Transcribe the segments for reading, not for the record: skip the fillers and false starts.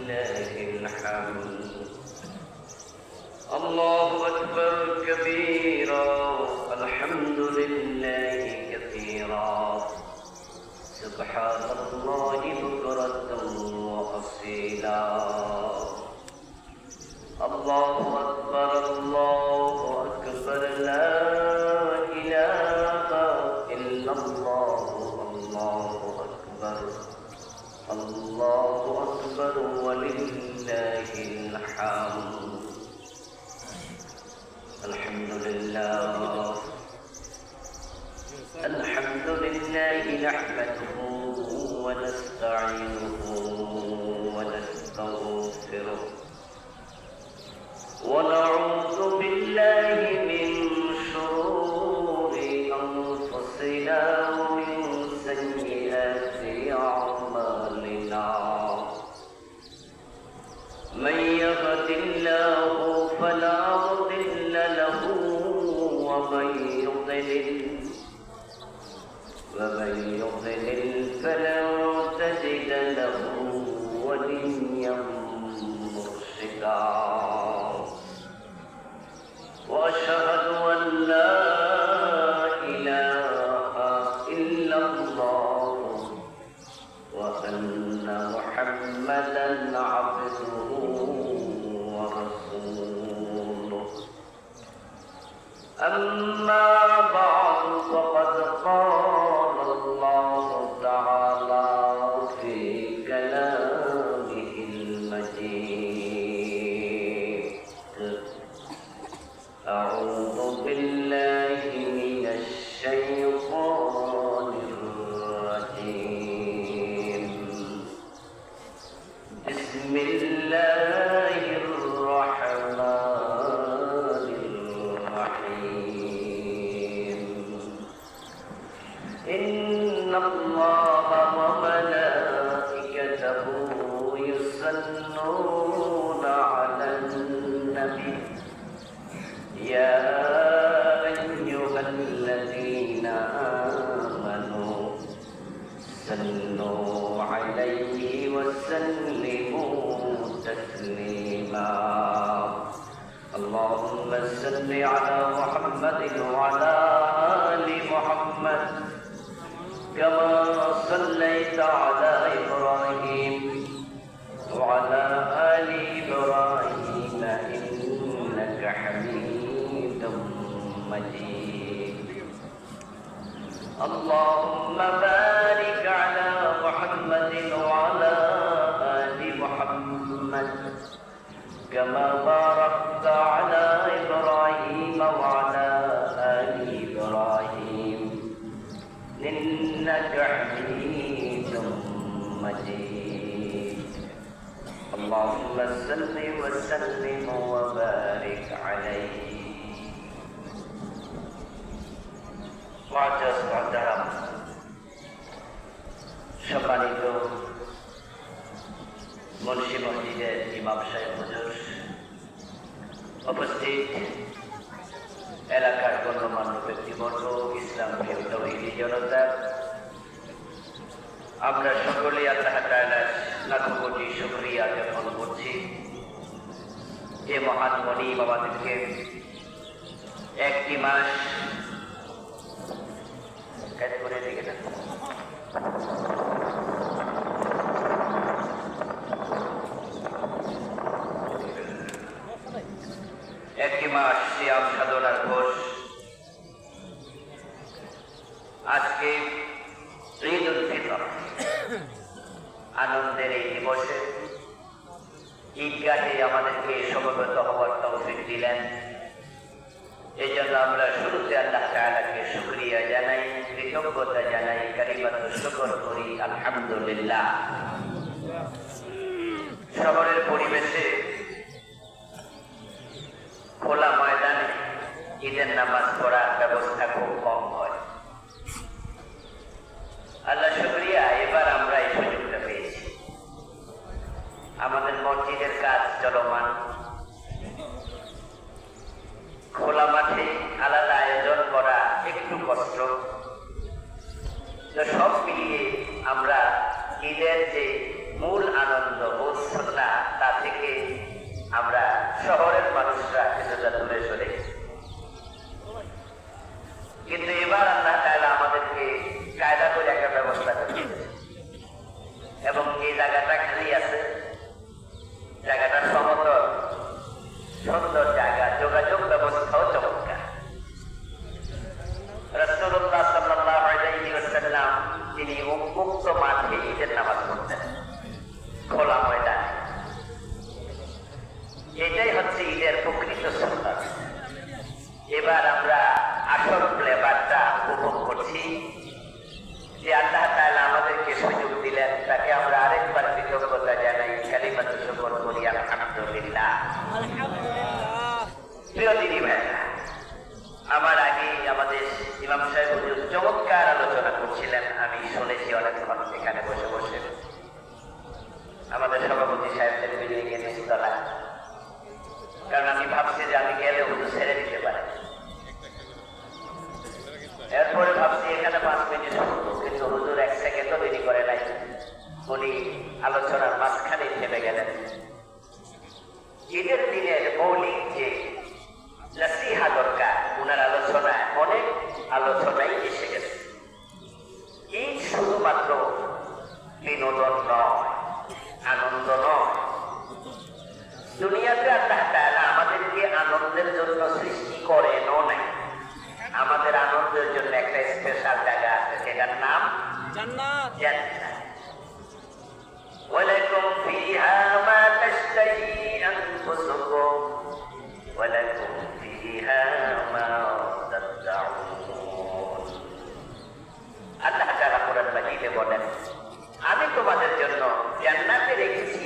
الحمد الله أكبر كبيرا الحمد لله كثيرا سبحان الله بكرة وأصيلا الله أكبر لا إله إلا الله الله أكبر ولله الحمد الحمد لله نحمده ونستعينه ونستغفره ونعوذ بالله من شرور أنفسنا ومن سيئات أعمالنا من يهد الله فلا مضل له ومن يضلل فلن تجد له وليا مرشدا وأشهد أن لا إله إلا الله وأن محمدا عبده ورسوله أما بعد فقد قال الله تعالى في كلامه المجيد أعوذ بالله من الشيطان الرجيم بسم الله الرحمن الرحيم إن الله وملائكته يصلون على النبي يا أيها الذين آمنوا صلوا عليه وسلموا تسليما اللهم صل على محمد وعلى آل محمد كما صليت على إبراهيم وعلى آل إبراهيم إنك حميد مجيد اللهم بارك على محمد وعلى آل محمد كما باركت على إبراهيم وعلى آل إبراهيم إنك حميد مجيد اللهم صل وسلم وبارك عليه معزز محترم সম্মানিত মুন্সি মসজিদের ইমাম সাহেব হুজুর উপস্থিত এলাকার গণ্যমান্য ব্যক্তিবর্গ ইসলাম প্রিয় তাওহীদি জনতা আমরা সকলে আল্লাহ তাআলার লাখ কোটি শুকরিয়া জ্ঞাপন করছি যে মহান মনিব আমাদেরকে একটি মাস কাজ করে দিয়ে গেলেন একটি মাস সিয়াম সাধনার কোর্স আজকে ঈদ উল ফিতর আনন্দের এই দিবসে ঈদগাহে আমাদেরকে সমবেত হওয়ার তৌফিক দিলেন এই জন্য আমরা শুরুতে আল্লাহ তাআলাকে শুকরিয়া জানাই কৃতজ্ঞতা জানাই কালিমাতুল শুকর করি আলহামদুলিল্লাহ শহরের পরিবেশে খোলা ময়দানে ঈদের নামাজ পড়ার ব্যবস্থা খুব কম হয় আল্লাহ শুকরিয়া এবার আমরা এই সুযোগটা পেয়েছি আমাদের মসজিদের কাজ চলমান খোলা মাঠে আলাদা আয়োজন করা একটু কষ্ট সব মিলিয়ে আমরা ঈদের যে মূল আনন্দ ও শ্রদ্ধা এবার আমরা আসল ফ্লেভারটা উপভোগ করছি যে আল্লাহ তাআলা আমাদেরকে সুযোগ দিলেন, তাকে আমরা আরেকবার কৃতজ্ঞতা জানাই, কালিমাতুল শুকর করি আলহামদুলিল্লাহ। প্রিয় দিদি ভাইরা, আমার আগে আমাদের ইমাম সাহেব হুজুর চমৎকার আলোচনা করছিলেন, আমি শুনেছি অনেকক্ষণ এখানে বসে বসে। আমাদের সভাপতি সাহেবদের বিল্ডিং এর নিচতলায়, কারণ আমি ভাবছি যে আমি গেলে হুজুর ছেড়ে দিতে পারে। এরপরে ভাবছি এখানে 5 মিনিট শুনবো, কিন্তু হুজুর 1 সেকেন্ডও দেরি করে নাই, উনি আলোচনার মাঝখানে থেমে গেলেন। ঈদের দিনের মৌলিক যে নসিহা দরকার, উনার আলোচনায় অনেক আলোচনাই এসে গেছে। ঈদ শুধুমাত্র বিনোদন নয়, আনন্দ নয়। দুনিয়াতে আল্লাহ তাআলা আমাদেরকে আনন্দের জন্য সৃষ্টি করেনও নাই। আমাদের আনন্দের জন্য একটা স্পেশাল জায়গা আছে, সেটার নাম জান্নাত। ওয়ালাকুম ফিহা মা তাশতাহি আনফুসুকুম ওয়ালাকুম ফিহা মা তাদউন। আল্লাহ তাআলা কোরআন মাজিদে বলেন, আমি তোমাদের জন্য জান্নাতে রেখেছি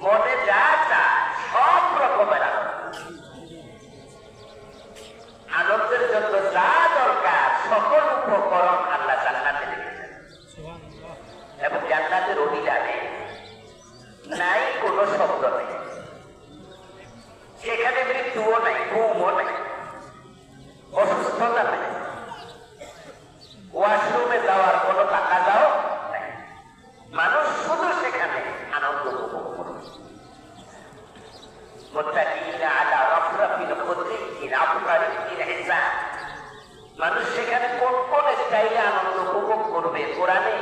মনে যা চায় সব রকমের আনন্দের জন্য যা দরকার সকল উপকরণ আল্লাহ জান্নাতে রেখেছেন। এবং জান্নাতের অভিযানে নাই কোনো শব্দ নেই, সেখানে মৃত্যুও নাই, ঘুমও নাই, অসুস্থতা নাই, ওয়াশরুমে যাওয়ার কোনো টাকা দাও নাই। মানুষ শুধু সেখানে আনন্দ উপভোগ করবে। মানুষ সেখানে কোন কোন স্টাইলে আনন্দ উপভোগ করবে, কোরআনে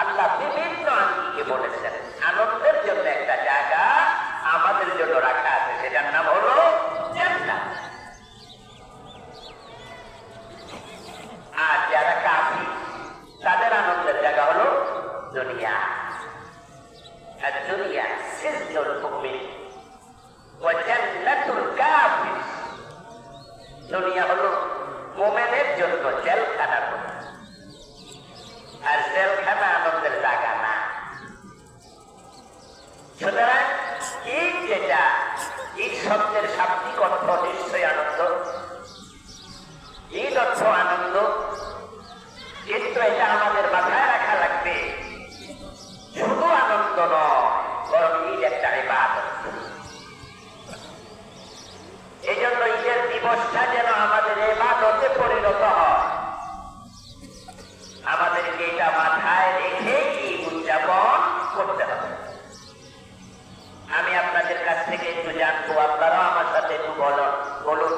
আল্লাহ বিভিন্ন আঙ্গিকে বলেছেন। আনন্দের জন্য একটা জায়গা আমাদের জন্য রাখা আছে, সেটার নাম হলো জান্নাত। আর যারা কাফির তাদের আনন্দের জায়গা হলো দুনিয়া। আর দুনিয়া সিজনুল মুমিন ওয়া জান্নাতুল কাফির। দুনিয়া হলো মুমিনের জন্য জেলখানা, আর জেলখানা আনন্দের জায়গা না। সুতরাং ঈদ যেটা, ঈদ শব্দের শাব্দিক অর্থ নিশ্চয় আনন্দ, ঈদ অর্থ আনন্দ, কিন্তু এটা আমাদের মাথায় রাখা লাগবে শুধু আনন্দ নয়, বরং ঈদ একটা ইবাদত। এই জন্য ঈদের দিবসটা যেন আমাদের ইবাদতে পরিণত হয়, আমাদেরকে এটা মাথায় রেখে ঈদ উদযাপন করতে হবে। আমি আপনাদের কাছ থেকে একটু জানবো, আপনারাও আমার সাথে একটু বলুন,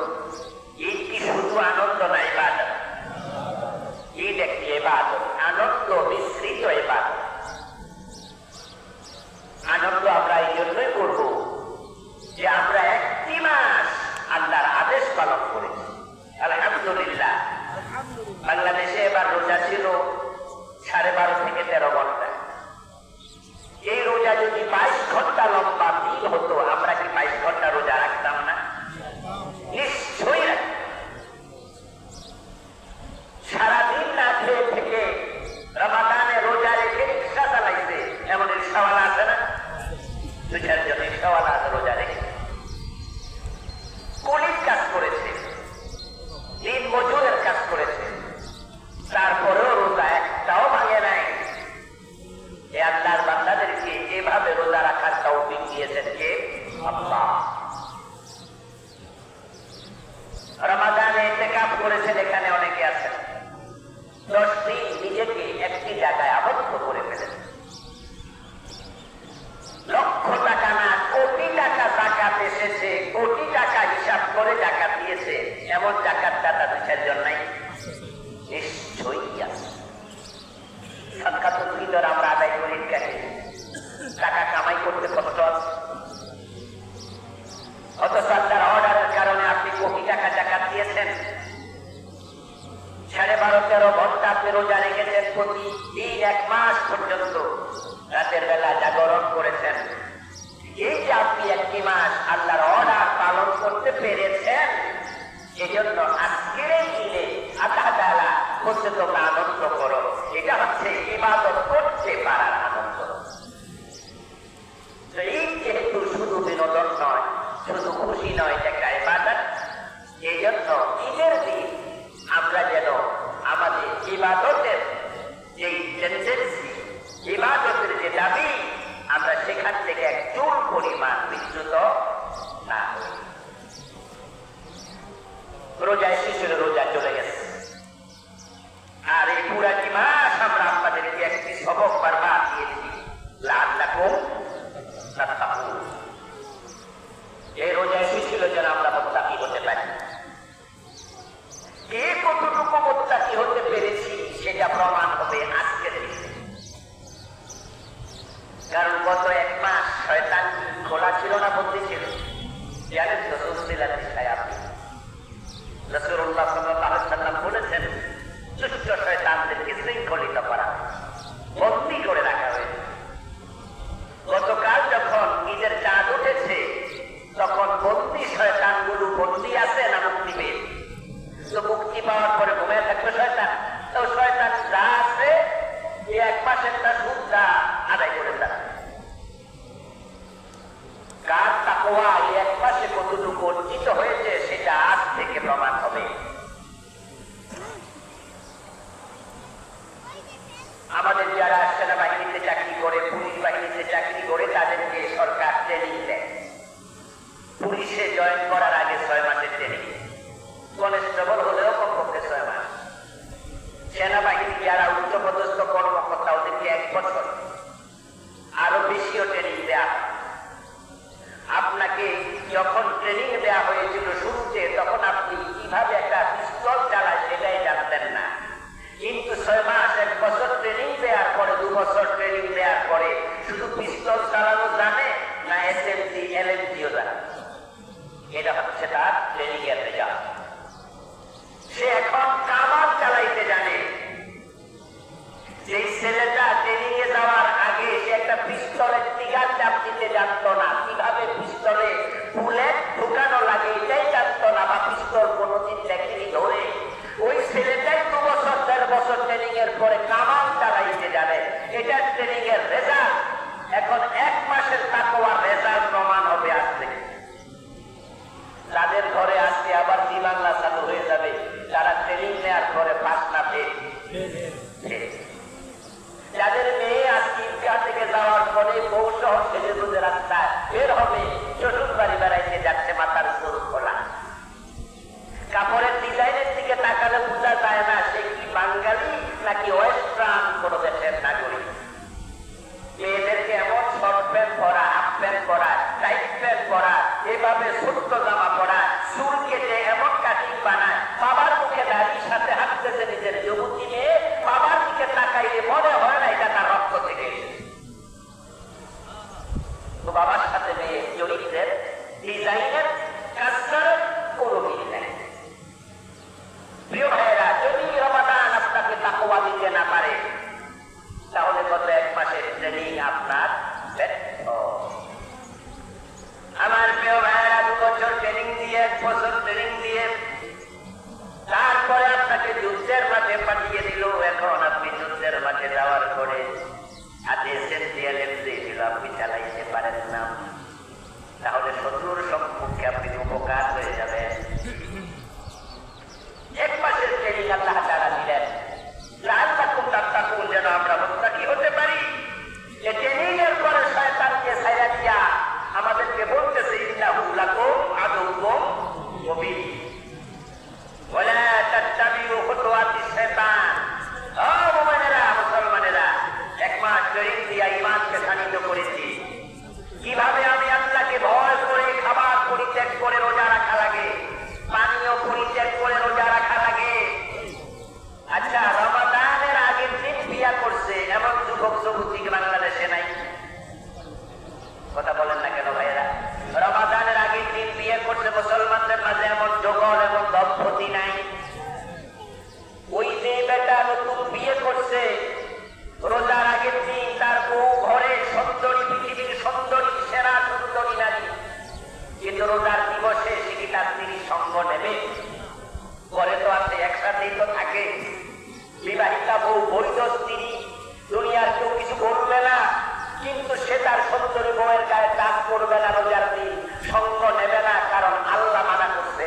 ঈদ কি শুধু আনন্দ না ইবাদত? ঈদ একটি ইবাদত, আনন্দ মিশ্রিত ইবাদত। আনন্দ আমরা এই জন্যই করব যে আমরা 1 মাস আল্লাহর আদেশ পালন করেছি, আলহামদুলিল্লাহ। বাংলাদেশে এবার রোজা ছিল 12.5 থেকে 13 ঘন্টা। এই রোজা যদি 22 ঘন্টা লম্বা দিন হতো, আমরা কি 22 ঘন্টা রোজা রাখতাম না? নিশ্চয়ই রাখতাম। সারাদিন না খেয়ে থেকে রমাদানে রোজা রেখে রিক্সা চালাইছে, এমন রিক্সাওয়ালা আছে না? 2-4 জন রিক্সাওয়ালা আছে রোজা রেখে, কুলির কাজ করেছে, দিন মজুরের কাজ করেছে, তারপরেও রোজা একটাও ভাঙে নাই। এ আল্লাহর বান্দাদেরকে এভাবে রোজা রাখার তৌফিক দিয়েছেন কে? আল্লাহ। রমাদানে ইতিকাফ করেছেন, এখানে অনেকে আছেন, 10 দিন নিজেকে একটি জায়গায় আবদ্ধ করে ফেলেছেন। লক্ষ টাকা না, কোটি টাকা জাকাত এসেছে, কোটি টাকা হিসাব করে জাকাত দিয়েছে, এমন জাকাত দাতা 2-4 জন নাই? নিশ্চয়ই আছে। সাদকাতুল ফিতর আমরা আদায় করি কেন? টাকা কামাই করতে কষ্ট আছে, অথচ আল্লাহর অর্ডারের কারণে আপনি কোটি টাকা জাকাত দিয়েছেন। 12.5-13 ঘন্টা আপনি রোজা রেখেছেন, প্রতিদিন 1 মাস পর্যন্ত রাতের বেলা জাগরণ করেছেন। এই যে আপনি 1 মাস আল্লাহর অর্ডার পালন করতে পেরেছেন, এজন্য তোমরা আনন্দ করো। এটা হচ্ছে ইবাদত করতে পারার আনন্দ। এই যেহেতু শুধু বিনোদন নয়, শুধু খুশি নয়, এটা একটা ইবাদত। এই জন্য ঈদের দিন আমরা যেন আমাদের ইবাদতের যে টেন্ডেন্সি, ইবাদতের যে দাবি, আমরা সেখান থেকে এক চুল পরিমাণ বিচ্যুত না হই। রোজা এসেছিল, রোজা চলে গেছে, আর এই পুরাটি মাস আমরা আপনাদেরকে একটি সবক বারবার দিয়েছি, লাআল্লাকুম তাত্তাকুন। এই রোজা এসেছিল যেন আমরা মুত্তাকি হতে পারি। কে কতটুকু মুত্তাকি হতে পেরেছি সেটা প্রমাণ হবে আজকের দিনে। কারণ গত এক মাস শয়তান খোলা ছিল না, বন্দী ছিল। জানেন তো, রাসূলুল্লাহ সাল্লাল্লাহু আলাইহি ওয়াসাল্লাম বলেছেন, দুষ্ট শয়তানদেরকে শৃঙ্খলিত করা, বন্দী করে রাখা হয়েছে। গতকাল যখন ঈদের চাঁদ উঠেছে, তখন বন্দী শয়তানগুলো বন্দী আছে না মুক্তি পেয়েছে? তো মুক্তি পাওয়ার পরে ঘুমিয়ে থাকবে শয়তান। তো শয়তান যা আছে এই এক মাসের তার সুদটা আদায় করে তারা। কার তাকওয়া এই এক মাসে কতটুকু অর্জিত হয়েছে সেটা আজ থেকে প্রমাণ হবে। আমাদের যারা সেনাবাহিনীতে চাকরি করে, পুলিশ বাহিনীতে চাকরি করে, তাদেরকে সরকার ট্রেনিং দেয়। পুলিশে জয়েন করার আগে 6 মাসের ট্রেনিং, কনস্টেবল হলেও কমপক্ষে 6 মাস। সেনাবাহিনী যারা উচ্চপদস্থ কর্মকর্তা, ওদেরকে 1 বছর, আরো বেশিও ট্রেনিং দেয়া। আপনাকে যখন ট্রেনিং দেওয়া হয়েছিল শুরুতে, তখন আপনি কিভাবে একটা পিস্তল চালায় সেটাই জানতেন না। কিন্তু 6 মাস, 1 বছর ট্রেনিং দেওয়ার পরে, 2 বছর ট্রেনিং দেওয়ার পরে শুধু পিস্তল চালানো জানে না, এসএমজি এলএমজিও জানে। এটা হচ্ছে তার ট্রেনিং এর রেজাল্ট। সে এখন কামান চালাইতে জানে। যে ছেলেটা ট্রেনিং এ যাওয়ার আগে সে একটা পিস্তলের ট্রিগার চাপ দিতে জানতো না, কিভাবে পিস্তলে বুলেট ঢুকানো লাগে এটাই জানতো না, বা পিস্তল কোনোদিন দেখেনি ধরে, ওই ছেলেটাই 2 বছর 1.5 বছর ট্রেনিং এর পরে কামান চালাইতে জানে। এটা ট্রেনিং এর রেজাল্ট। এখন 1 মাসের তাকওয়ার রেজাল্ট প্রমাণ হবে আজ থেকে। যাদের ঘরে আজকে আবার বাংলা চালু হয়ে যাবে, যারা ট্রেনিং নেওয়ার পরে পাস না পেয়ে, যাদের মেয়ে আজকে ঈদগাহ থেকে যাওয়ার পরে বউ সহ সেজে গুজে রাস্তায় বের হবে, শ্বশুর বাড়ি বেড়াইতে যাচ্ছে, মাথার চুল খোলা, কাপড়ের ডিজাইনের দিকে তাকালে বোঝা যায় না সে কি বাঙালি নাকি ওয়েস্টার্ন কোন দেশের নাগরিক। মেয়েদেরকে এমন শর্ট প্যান্ট পরা, হাফ প্যান্ট পরা, টাইট প্যান্ট পরা, এভাবে ছোট্ট জামা পরা, চুল কেটে এমন কাটিং বানায়, বাবার মুখে দাড়ির সাথে হাঁটতেছে নিজের যুবতী মেয়ে, বাবার দিকে তাকাইলে মনে হয় না এটা তার রক্ত থেকে এসেছে। তো বাবার সাথে মেয়ে চরিত্রের, ডিজাইনের, কালচারের কোনো মিল নেই। প্রিয় ভাইয়েরা, যদি রমাদান আপনাকে তাকওয়া দিতে না পারে, তাহলে গত 1 মাসের ট্রেনিং আপনার ব্যর্থ। আমার প্রিয় ভাইয়েরা, 2 বছর ট্রেনিং দিয়ে, 1 বছর ট্রেনিং দিয়ে তারপরে আপনাকে যুদ্ধের মাঠে পাঠিয়ে দিল। এখন আপনি যুদ্ধের মাঠে যাওয়ার পরে হাতে ছিল, আপনি চালাইতে পারেন না, তাহলে শত্রুর সম্মুখে আপনি উপকার হয়ে যাবেন। 1 মাসের ট্রেনিং আল্লাহ তাআলা দিলেন, লাআল্লাকুম তাত্তাকুন, যেন আমরা মুত্তাকি হতে পারি। এই ট্রেনিং এর পরে শয়তানকে ছাইড়া দিয়া আমাদেরকে বলতেছে, ইন্নাহু লাকুম আদুউম মুবিন ওয়ালা তাত্তাবিউ খুতুওয়াতিশ শাইতান। ও মুমিনেরা, মুসলমানেরা, 1 মাস ট্রেনিং দিয়া ঈমানকে শানিত করেছি। কিভাবে আমি আল্লাহকে ভয় করে খাবার পরিত্যাগ করে রোজা রাখা লাগে, পানীয় পরিত্যাগ করে রোজা রাখা লাগে। আচ্ছা, রমাদানের আগের দিন বিয়া করছে এমন যুবক যুবতী বাংলাদেশে নাই? কথা বলেন না কেন ভাইয়েরা? রমাদানের আগের দিন বিয়ে করছে মুসলমানদের মাঝে এমন জগল এবং দম্পতি নাই? ওই যে বেটা নতুন বিয়ে করছে, রোজার আগের দিন তার বউ ঘরে সুন্দরী, পৃথিবীর সুন্দরী, সেরা সুন্দরী নারী, কিন্তু রোজার দিবসে সে কি তার স্ত্রীর সঙ্গ নেবে? ঘরে তো আছে, একসাথেই তো থাকে, বিবাহিতা বউ, বৈধ স্ত্রী, দুনিয়ার কেউ কিছু বলবে না, কিন্তু সে তার সুন্দরী বউয়ের গায়ে দাগ করবে না, রোজার দিন সঙ্গ নেবে না, কারণ আল্লাহ মানা করছে।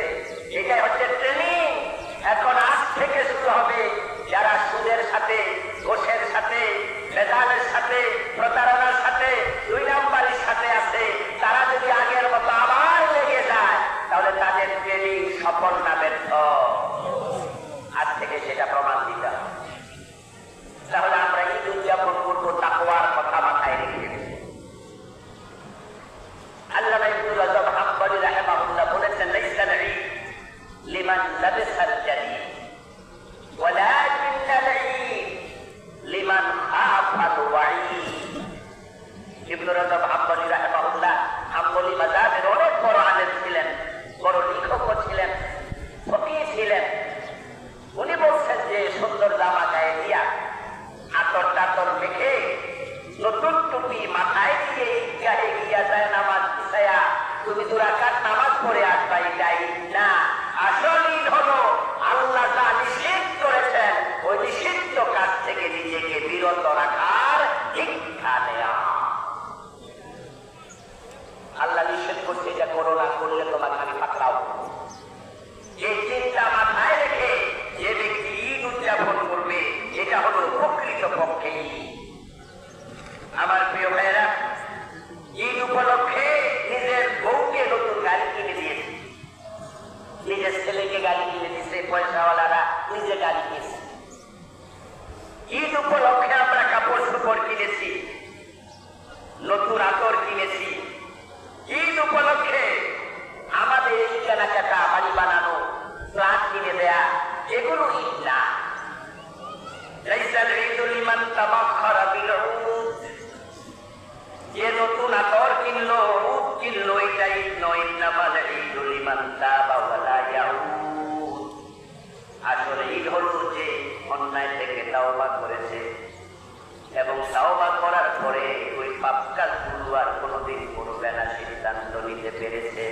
এটাই হচ্ছে ট্রেনিং। এখন আজ থেকে শুরু হবে। যারা সুদের সাথে, ঘোষের সাথে, ভেজালের সাথে, প্রতারণার সাথে, 2 নাম্বারের সাথে আছে, তারা যদি আগের মতো আবার লেগে যায়, তাহলে তাদের ট্রেনিং সফল না ব্যর্থ। আজ থেকে সেটা প্রমাণ দিতে হবে। তাহলে আমরা ঈদ উদযাপন করবো তাকওয়ার কথা মাথায় রেখে। আল্লামা ইবনে রাজব হাম্বলি রাহিমাহুল্লাহ বলেছেন, লাইসাল ঈদ লিমান লাবিসাল জাদীদ ওয়ালাকিন্নাল ঈদ লিমান খাফাল ওয়াঈদ। ইবনে রাজব হাম্বলি রাহিমাহুল্লাহ হাম্বলি মাযহাবের অনেক বড় আলেম ছিলেন, বড় লেখকও ছিলেন, ফকিহ ছিলেন। উনি বলছেন যে সুন্দর জামা গায়ে দিয়া, আতর টাতর মেখে, নতুন টুপি মাথায় দিয়ে ঈদগাহে গিয়া যায় নামাজ বিছায়া তুমি 2 রাকাত নামাজ পড়ে আসবা, এটাই না। আসল ঈদ হলো আল্লাহ যা নিষেধ করেছেন ওই নিষিদ্ধ কাজ থেকে নিজেকে বিরত রাখার শিক্ষা নেয়া। আল্লাহ নিষেধ করছে এটা করো না, করলে তোমার খালি পাকড়াও। এই চিন্তা মাথায় রেখে যে ব্যক্তি ঈদ উদযাপন করবে, এটা হলো প্রকৃত পক্ষে। আমার প্রিয় ভাইয়েরা, ঈদ উপলক্ষে নিজের বউকে নতুন গাড়ি কিনে দিয়েছে, নিজের ছেলেকে গাড়ি কিনে দিচ্ছে, পয়সাওয়ালারা নিজে গাড়ি কিনেছে। ঈদ উপলক্ষে আমরা কাপড় চোপড় কিনেছি, নতুন আতর কিনেছি। ঈদ উপলক্ষে আমাদের এই কেনাকাটা, বাড়ি বানানো, প্লাট কিনে দেয়া, এগুলো ঈদ না। লাইসাল ঈদু লিমান তাবাখখারা বিল উদ। যে নতুন আতর কিনলো, উদ কিনলো, এটা ঈদ নয়। ইন্নামাল ঈদু লিমান তাবা ওয়া লা ইয়াউদ। আসলে ঈদ হলো যে অন্যায় থেকে তাওবা করেছে এবং তাওবা করার পরে ওই পাপ কাজগুলো আর কোনোদিন করবে না সিদ্ধান্ত নিতে পেরেছে,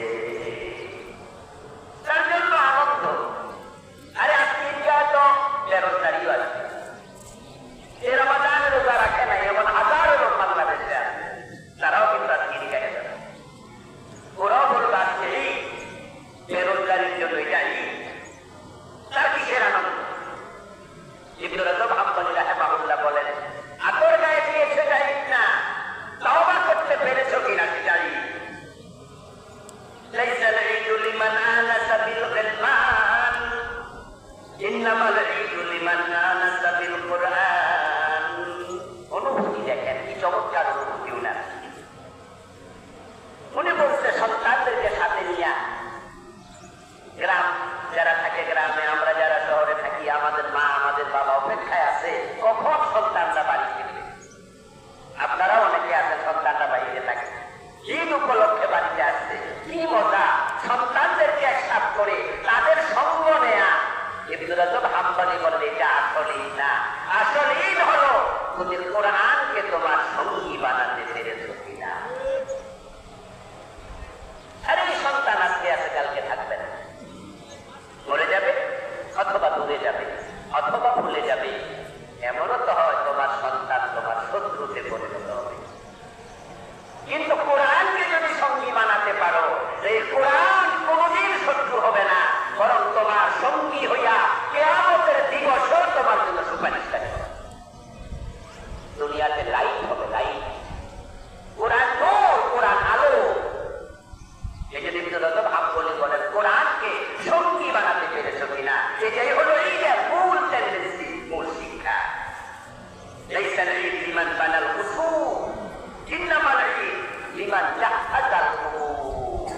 তার জন্য আনন্দ। আরে আজকে ঈদগাহ তো বেরোজগারিও আছে, এর রমাদানের রোজা রাখে নাই এমন হাজারো লোক বাংলাদেশে আছে, তারাও কিন্তু আজকে ঈদগাহে যাবে। ওরাও বলবে আজকে বেরোজগারির জন্য এটাই তার কিসের আনন্দ? ইবনে রাজব হাম্বলি রাহিমাহুল্লাহ বলেন, আতর গায়ে দিয়েছে যাই না, তাওবা করতে পেরেছো কিনা সেটাই। লাইসাল ঈদু লিমান আনাসা বিল গিলমান ইন্নামাল ঈদু লিমান আনাসা বিল কুরআন। অনুভূতি দেখেন কি চমৎকার অনুভূতি উনার। উনি বলছে সন্তানদেরকে সাথে নিয়ে, গ্রাম যারা থাকে গ্রামে, আমরা যারা শহরে থাকি, আমাদের মা আমাদের বাবা অপেক্ষায় আছে কখন সন্তানরা বাড়ি ফিরবে। আপনারা অনেকে আছেন সন্তানরা বাড়িতে থাকে, ঈদ উপলক্ষে বাড়িতে আসছে, কি মজা সন্তানদেরকে একসাথ করে তাদের সঙ্গ নেয়া। ইবনে রাজব হাম্বলি বলেন এটা আসল ঈদ না। আসল ঈদ হলো তুমি কোরআনকে তোমার সঙ্গী বানাতে পেরেছো কিনা। আরে সন্তান আজকে আছে কালকে থাকবে না, মরে যাবে অথবা দূরে যাবে অথবা ভুলে যাবে। এমনও তো হয় তোমার সন্তান তোমার শত্রুতে পরিণত হবে। কিন্তু কোরআনকে যদি সঙ্গী বানাতে পারো, এই কোরআন কোনদিন শত্রু হবে না, বরং তোমার সঙ্গী হইয়া কিয়ামতের দিবসও তোমার জন্য সুপারিশকারী হবে। দুনিয়াতে লাইট হবে, লাইট। কোরআন নূর, কোরআন আলো। এই যে ইবনে রাজব হাম্বলি বলেন কোরআনকে সঙ্গী বানাতে পেরেছো কিনা, এটাই হলো ঈদের মূল টেন্ডেন্সি, মূল শিক্ষা। লাইসাল ঈদ লিমান বানাল কুসুর ইন্নামাল ঈদ লিমান জাহাদাল কুবুর।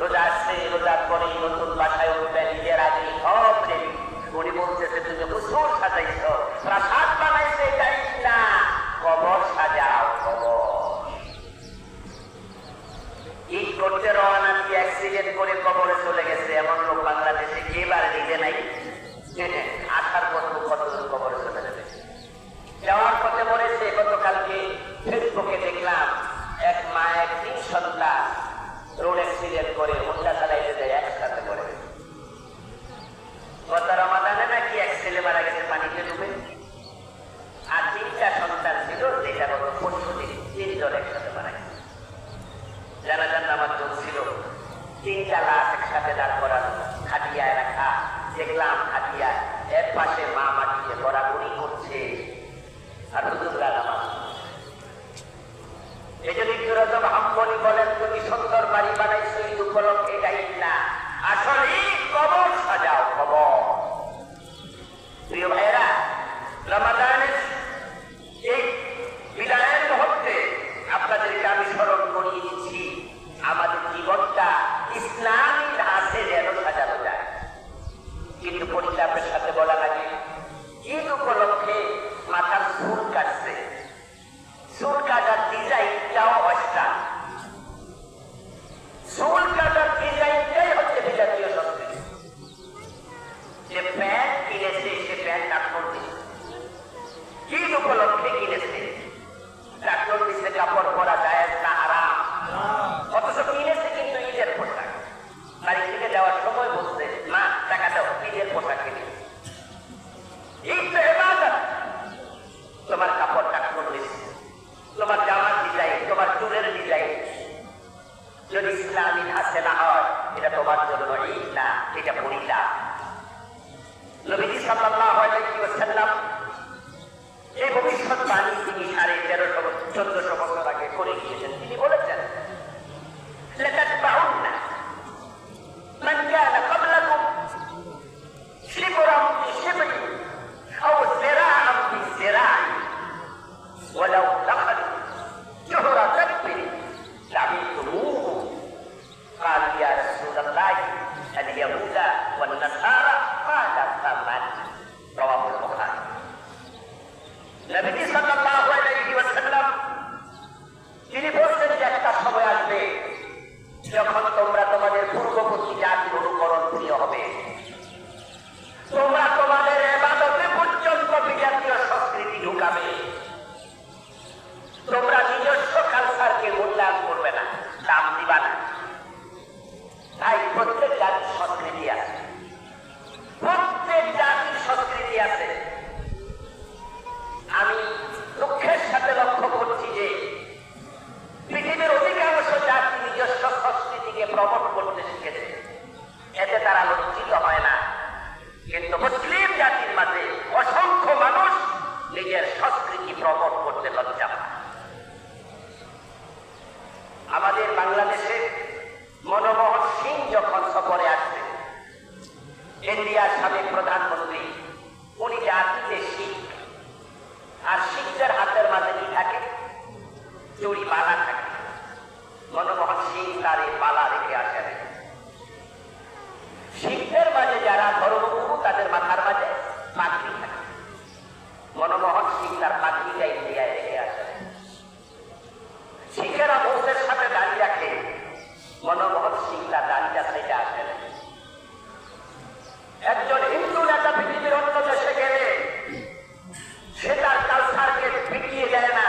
রোজা আসছে, রোজার পরে নতুন বাসায় উঠবে, নিজের আগে সব রেডি। উনি বলতেছে তুমি কুসুর সাজাইছ, প্রাসাদ বানাইছে, এটাই না, কবর সাজাও, কবর। ঈদ করতে রওনা দিয়ে অ্যাক্সিডেন্ট করে কবরে চলে গেছে এমন লোক বাংলাদেশে এবার নিজে নাই। আসার পর কত কবরে চলে যাবে, যাওয়ার পথে মরেছে। গতকালকে ফেসবুকে দেখলাম এক মা, এক 3 সন্তান রোড অ্যাক্সিডেন্ট করে হোন্ডা চালাইতে যায়, একসাথে করে। গত এই জন্য ইবনে রজব হাম্বলী বলেন, তুমি সুন্দর বাড়ি বানাইছো ঈদ উপলক্ষে, এটা ঈদ না, আসলে কবর সাজাও, কবর। প্রিয় ভাইয়েরা, রমাদানের এই বিদায়ের মুহূর্তে আপনাদেরকে আমি স্মরণ করিয়ে দিচ্ছি, আমাদের জীবনটা ইসলামী ধাঁচে যেন সাজানো যায়। কিন্তু পরিতাপের সাথে বলা লাগে, ঈদ উপলক্ষে মাথার চুল কাটছে, চুল কাটার ডিজাইনটাও অস্থান, চুল কাটার ডিজাইনটাই হচ্ছে বিজাতীয় সংস্কৃতি। যে প্যান্ট কিনেছে সে প্যান্ট ডাক্তার দিচ্ছে, ঈদ উপলক্ষে কিনেছে, ডাক্তার দিচ্ছে কাপড় পরা যায় না হারাম, অথচ কিনেছে কিন্তু ঈদের পোশাক। বাড়ি থেকে যাওয়ার সময় বলছে, মা টাকা দাও, ঈদের পোশাক কিনে। ঈদ তো ইবাদত, তোমার কাপড় ডাক্তার দিচ্ছে, তোমার জামার ডিজাইন, তোমার চুলের ডিজাইন যদি ইসলামী ধাঁচে না হয়, এটা তোমার জন্য ঈদ না, এটা পরিতাপ। নবীজি সাল্লাল্লাহু আলাইহি ওয়াসাল্লাম এই ভবিষ্যৎবাণী তিনি 1350-1400 বছর আগে করে গিয়েছেন। তিনি বলেছেন, লাতাতবাউন্না মান কানা ক্বাবলাকুম শিবরান বিশিবরি আও যিরাআন বিযিরা'i ওয়ালাউ দাখালু জুহরা কাবরি লাবিতুমুহু। قال يا رسول الله اليهود والنصارى قال فمن؟ رواه البخاري। নবী সাল্লাল্লাহু আলাইহি ওয়াসাল্লাম তিনি বলছেন যে একটা সময় আসবে যখন তোমরা তোমাদের পূর্ববর্তী জাতির অনুকরণ প্রিয় হবে, তোমরা তোমাদের ইবাদতে পর্যন্ত বিজাতীয় সংস্কৃতি ঢুকাবে, তোমরা নিজস্ব কালচারকে মূল্যায়ন করবে না, দাম দিবা না। তাই প্রত্যেক জাতির সংস্কৃতি আছে, প্রত্যেক জাতির সংস্কৃতি আছে। আমি দুঃখের সাথে লক্ষ্য করছি যে পৃথিবীর অধিকাংশ জাতি নিজস্ব সংস্কৃতিকে প্রমোট করতে শিখেছে, এতে তারা লজ্জিত হয় না। কিন্তু মুসলিম জাতির মাঝে অসংখ্য মানুষ নিজের সংস্কৃতি প্রমোট করতে লজ্জা পায়। আমাদের বাংলাদেশে মনমোহন সিং যখন সফরে আসছেন, ইন্ডিয়ার সাবেক প্রধানমন্ত্রী, উনি জাতিতে শিখ, আর শিখদের হাতের মাঝে কি থাকে? চুরি, পালা থাকে। মনমোহন সিং তার এই পালা রেখে আসেন। শিখদের মাঝে যারা ধর্মগুরু, তাদের মাথার মাঝে পাগড়ি থাকে। মনমোহন সিং তার পাগড়িটা ইন্ডিয়ায় রেখে আসেন। শিখেরা বৌদ্ধের সাথে দাঁড়িয়ে রাখে, মনমোহন সিং তার দাঁড়িয়ে সাইডে আসেন। একজন হিন্দু নেতা পৃথিবীর অন্য দেশে গেলে সে তার কালচারকে বিকিয়ে দেয় না,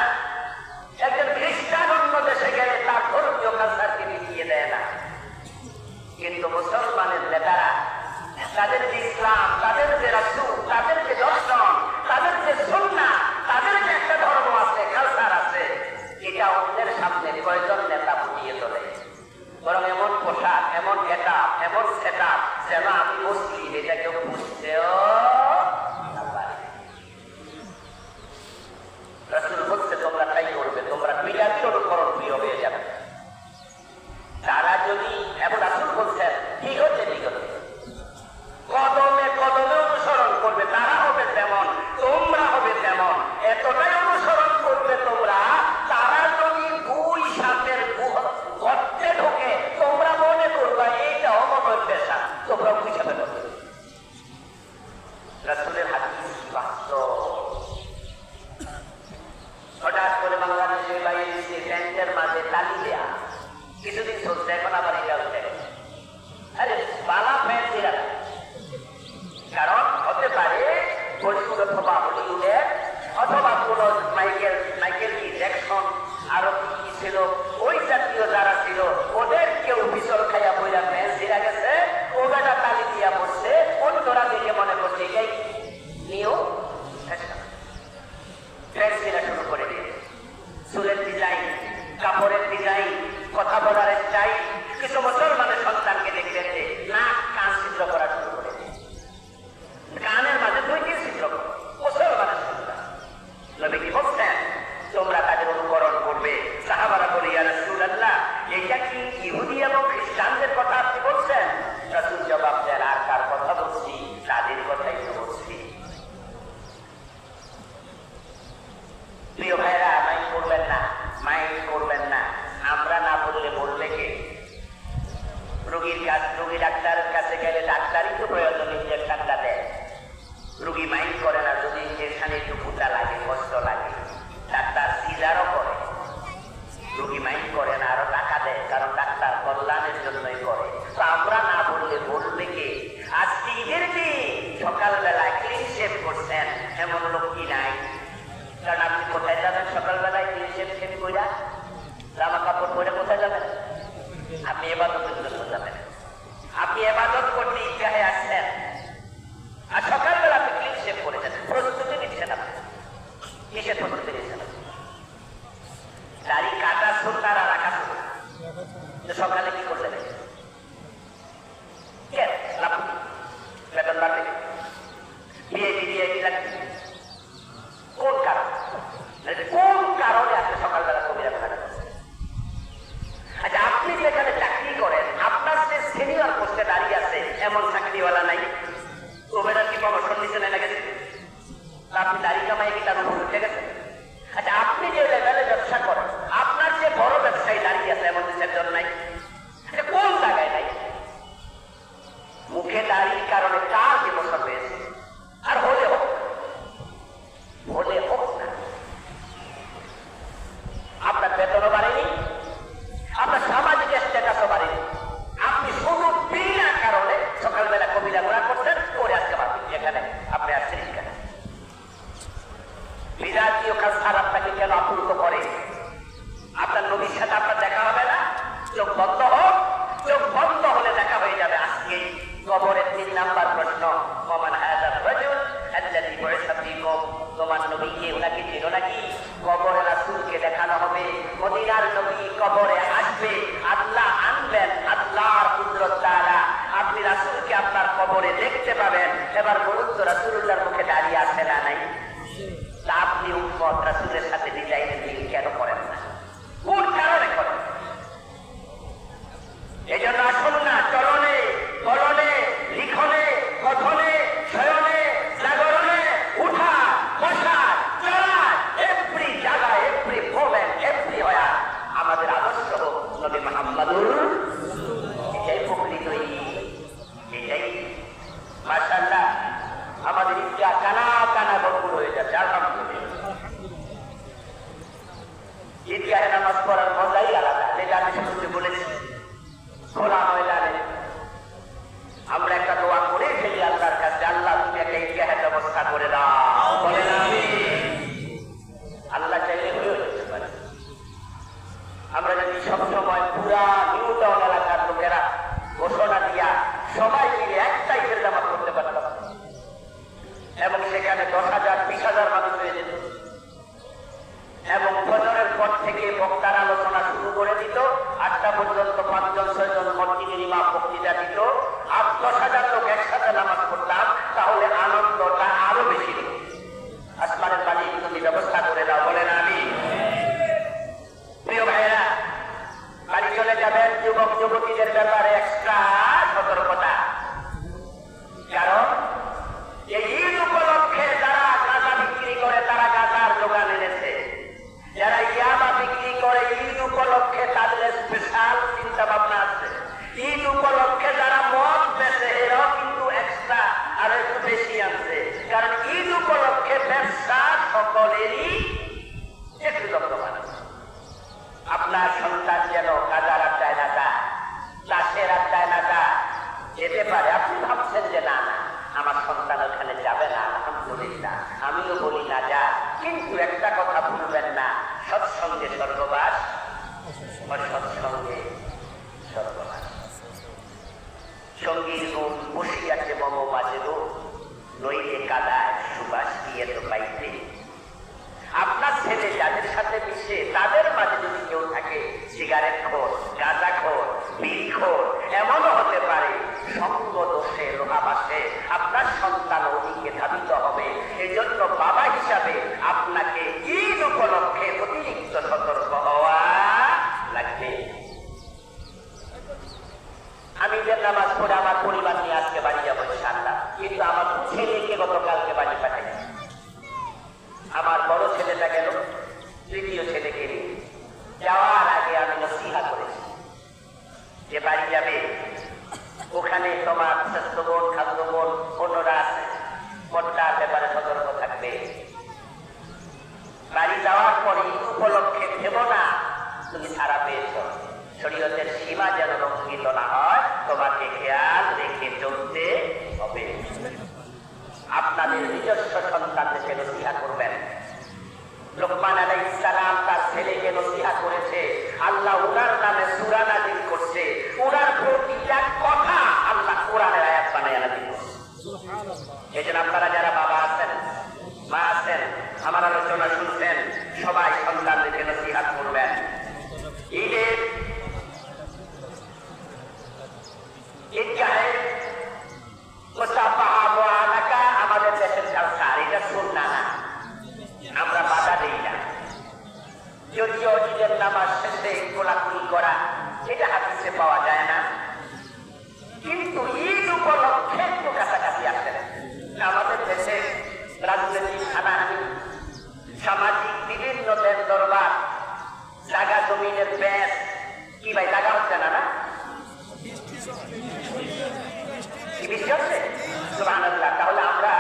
একজন খ্রিস্টান অন্য দেশে গেলে তার ধর্মীয় কালচারকে বিকিয়ে দেয় না। কিন্তু মুসলমানের নেতারা তাদের যে ইসলাম, তাদের যে রাসূল, তাদের যে দর্শন, তাদের যে সুন্নাহ, তাদের যে একটা ধর্ম আছে, কালচার আছে, এটা অন্যের সামনে কয়জন নেতা ফুটিয়ে তোলে। বরং এমন পোশাক, এমন গেটআপ, এমন সেটআপ যেন আমি মুসলিম, এটা কেউ বুঝতেও না পারে। রাসূল বলছে, তোমরা তাই করবে, তোমরা বিজাতীয় অনুকরণ প্রিয় হয়ে যাবে। তারা যদি, এবং রাসূল বলছেন ঠিক হচ্ছে, ঠিক হচ্ছে, কদমে কদমে অনুসরণ করবে, তারা হবে তেমন, তোমরা হবে তেমন, এতটাই অনুসরণ করবে তোমরা। তারা যদি দুই সাথের গর্তে ঢোকে, তোমরা মনে করবা এইটা অমনের পেশা, তোমরা দুই সাথে ঢোকে। রাসূলের হাদিস বাস্তব। হঠাৎ করে বাংলাদেশের বাইরে প্যান্টের মাঝে তালি দেয়া কিছুদিন চলছে, এখন আবার এটা উঠে। আরে বালা প্যান্ট দেয়া, কারণ হতে পারে বলিউড অথবা হলিউডের অথবা কোন মাইকেল জ্যাকসন আরো কি ছিল, ওই জাতীয় যারা ছিল, ওদের কেউ বিচল খাইয়া বইয়া প্যান্ট ছিঁড়া গেছে, ওটা তালি দিয়া পড়ছে, অন্যরা দেখে মনে করছে এটাই নিয়েও প্যান্ট ছিঁড়া শুরু করে দিয়েছে। চুলের ডিজাইন, কাপড়ের ডিজাইন, কথা বলার স্টাইল, জামা কাপড় পরে কোথায় যাবেন? আপনি ইবাদতের জন্য যাবেন। আপনি ইবাদত করতে ঈদগাহে আসছেন, আর সকালবেলা আপনি ক্লিন শেভ করেছেন, প্রস্তুতি নিচ্ছেন। আপনি কিসের প্রস্তুতি নিচ্ছেন? দাড়ি কাটা সুন্নাহ আর রাখা সুন্নাহ। সকালে কি করলেন? কেন লাভ বেতন বাড়বে, বিয়ে লাগবে, কোন কারণ? কোন কারণে আপনি সকালবেলা কবিরা খাটা করছেন? আচ্ছা, আপনি যেখানে চাকরি করেন, আপনার যে সিনিয়র পোস্টে দাঁড়িয়ে আছে এমন চাকরিওয়ালা নাই? কবিরা কি প্রমোশন দিচ্ছে না গেছে? আপনি দাড়ি কামাই কি তার উপর উঠে গেছেন? আচ্ছা, আপনি যে লেভেলে ব্যবসা করেন, আপনার যে বড় ব্যবসায়ী দাঁড়িয়ে আছে এমন দেশের জন্য নাই? কোন জায়গায় নাই? মুখে দাঁড়িয়ে কারণে কার বিমর্ষণ হয়েছে? আর হলে হোক না, আপনার বেতনও বাড়েনি, আপনার সামাজিক স্ট্যাটাসও বাড়েনি। আপনি শুধু বিনা কারণে সকালবেলা কবিরা ঘোরা করছেন, করে আসতে পারবেন। এখানে আপনি আসছেন এখানে বিরাটীয় কাজ আর আপনাকে কেন আপ্লুত করে? আপনার নবীর সাথে আপনার দেখা হবে না? চোখ বন্ধ হোক, চোখ বন্ধ হলে দেখা হয়ে যাবে। আজকে কবরের 3 নাম্বার প্রশ্ন, ওমান হাযার রাজুল আল্লাযী বুইসা ফীকুম, তোমার নবীকে ওনাকে চেনো নাকি? কবরে রাসূলকে দেখানো হবে, মদিনার নবী কবরে আসবে, আল্লাহ আনবেন আল্লাহর কুদরত দ্বারা, আপনি রাসূলকে আপনার কবরে দেখতে পাবেন। এবার বলুন তো, রাসূলুল্লাহর মুখে দাঁড়িয়ে আছে না নাই? আপনি উম্মত রাসূলের সাথে ডিজাইনের মিল কেন করেন না? কোন কারণে করেন? এই জন্য আসুন না, চলনে বলনে লিখনে কথনে শয়নে জাগরণে উঠা বসা চলা এভরি জায়গায় এভরি মোমেন্ট এভরি হয়া আমাদের আদর্শ হোক নবী মুহাম্মদুর। এটাই প্রকৃত এটাই মাশাআল্লাহ। আমাদের ইচ্ছা কানা কানা ভরপুর হয়ে যাচ্ছে আলহামদুলিল্লাহ। ঈদগাহে নামাজ পড়ার মজাই আলাদা, যেটা আমি শুরুতে বলেছি। খোলা ময়দানে আমরা একটা দোয়া করে ফেলি আল্লাহর কাছে, আল্লাহ তুমি একটা ঈদগাহের ব্যবস্থা করে দাও, বলে না আমি। আল্লাহ চাইলে হয়ে যেতে পারে। আমরা যদি সবসময় পুরা নিউ টাউন এলাকার লোকেরা ঘোষণা দিয়া সবাই মিলে একটাই ঈদের জামাত করতে পারতাম, এবং সেখানে 10,000 20,000 মানুষ হয়ে যেত, এবং ফজরের পর থেকে বক্তার আলোচনা শুরু করে দিত, 8টা পর্যন্ত 5-6জন মসজিদের ইমাম বক্তৃতা দিত, আর 10,000 লোক একসাথে নামাজ পড়তাম, তাহলে আনন্দটা আরো বেশি দিত। আসমানের বাড়ি তুমি ব্যবস্থা করে দাও, বলে না আমি। প্রিয় ভাইয়েরা, বাড়ি চলে যাবেন, যুবক যুবতীদের ব্যাপারে এক্সট্রা সতর্কতা। কারণ এই ঈদ উপলক্ষে যারা গাঁজা বিক্রি করে তারা গাঁজার যোগান এনেছে, যারা ইয়াবা বিক্রি করে ঈদ উপলক্ষে তাদের স্পেশাল চিন্তা ভাবনা আছে। ঈদ উপলক্ষে যারা মদ বেচে এরাও কিন্তু এক্সট্রা আরো একটু বেশি আনছে, কারণ ঈদ উপলক্ষে ব্যবসা সকলেরই একটু যত্নবান আছে। আপনার সন্তান যেন গাঁজার আড্ডায় না যায়, চাষের আড্ডায় না যায়, যেতে পারে। আপনি ভাবছেন যে না না আমার সন্তান ওখানে যাবে না, আলহামদুলিল্লাহ, আমিও বলি না যা, কিন্তু একটা কথা ভুলবেন না, সৎসঙ্গে স্বর্গবাস, অসৎসঙ্গে স্বর্গবাস। সঙ্গীর গুণ বসিয়াছে মম মাঝে গো, নইলে কাদায় সুবাস দিয়ে তো পাইতে। আপনার ছেলে যাদের সাথে মিশে তাদের মাঝে যদি কেউ থাকে সিগারেট খোর, গাঁজা খোর, বিড়ি খোর, এমনও হতে পারে সঙ্গ দোষে লোহাবাসে আপনার সন্তান ওদিকে ধাবিত হবে। এই জন্য বাবা হিসাবে আপনাকে ঈদ উপলক্ষে অতিরিক্ত সতর্ক হওয়া লাগবে। আমি ঈদের নামাজ পড়ে আমার পরিবার নিয়ে আজকে বাড়ি যাবো ইনশাআল্লাহ, কিন্তু আমার ছেলেকে গতকালকে বাড়ি পাঠাইছি। আমার বড় ছেলেটা গেল, তৃতীয় ছেলেকে নিয়ে যাওয়ার আগে আমি নসিহা করেছি যে বাড়ি যাবে, ওখানে তোমার শ্রেষ্ঠ বোন খাদ্য বোন অন্যরা আছে, মনটার ব্যাপারে সতর্ক থাকবে। বাড়ি যাওয়ার পরে ঈদ উপলক্ষে ভেবো না তুমি ছাড়া পেয়েছ, শরীয়তের সীমা যেন লঙ্ঘিত না হয়, তোমাকে খেয়াল রেখে চলতে হবে। আপনাদের নিজস্ব সন্তানদেরকে নসিহা করবেন। লোকমান আলাইহিস সালাম তার ছেলেকে নসিহা করেছে, আল্লাহ ফজরের নামাজ শেষে কোলাকুলি করা, এটা হাদিসে পাওয়া যায় না। কিন্তু ঈদ উপলক্ষে একটু কাছাকাছি আসে। আমাদের দেশে রাজনৈতিক হানাহানি, সামাজিক বিভিন্ন দেশ দরবার, জায়গা জমিনের ব্যাস, কি ভাই জায়গা হচ্ছে না? না কি বৃষ্টি হচ্ছে? সুবহানাল্লাহ। তাহলে আমরা